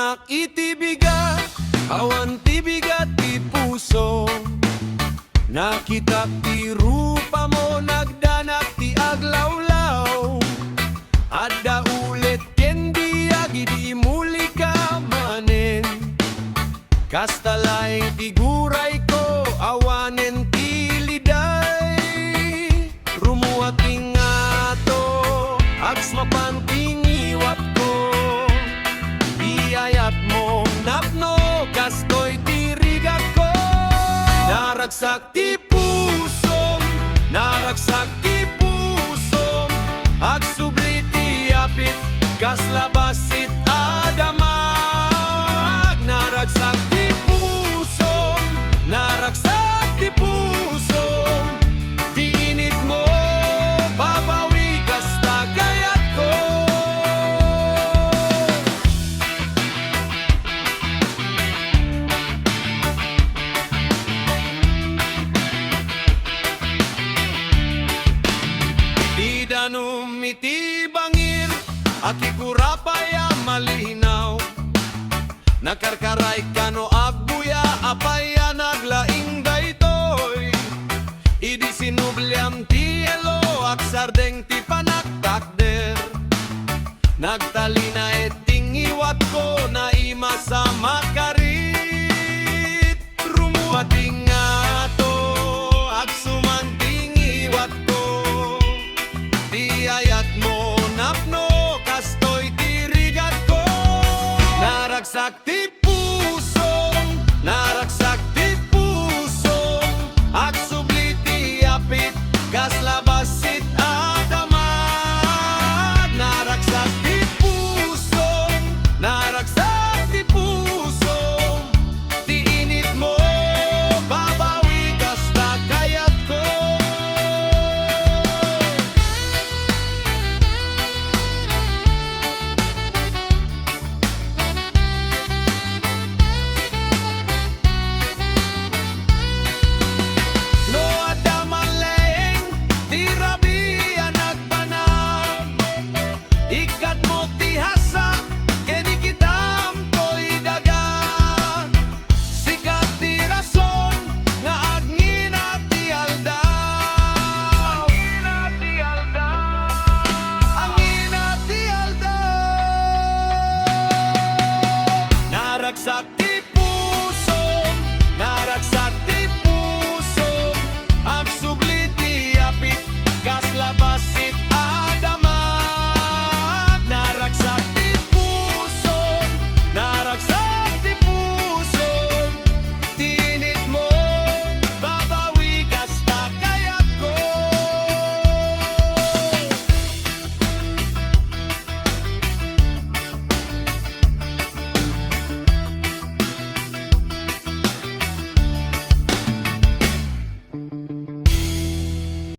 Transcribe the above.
anak itibiga, awan tibiga ti puso. Nakita ti rupa mo, nagdanak ti aglawlaw. Adda ulit kendi agi di muli ka manen. Kastalay ti guray ko, awanen ti liday. Rumuating ato, ags mapanting iwat ko. Iyayat mo, napno, kastoy tirigat ko. Naragsak ti pusom, naragsak ti pusom. Agsubli ti apit, kas labasit adamag. Naragsak ti pusom, naragsak ti pusom. Di init mo, babawi kas tagayat ko. Di danum iti bangir, aki kurapaya malinaw. Nakarkaray kano agbuya, apaya naglaing daytoy. Idi sinubliam ti elo, aksardeng ti panaktakder. Nagtalina eting iwat ko, na ima sa makari.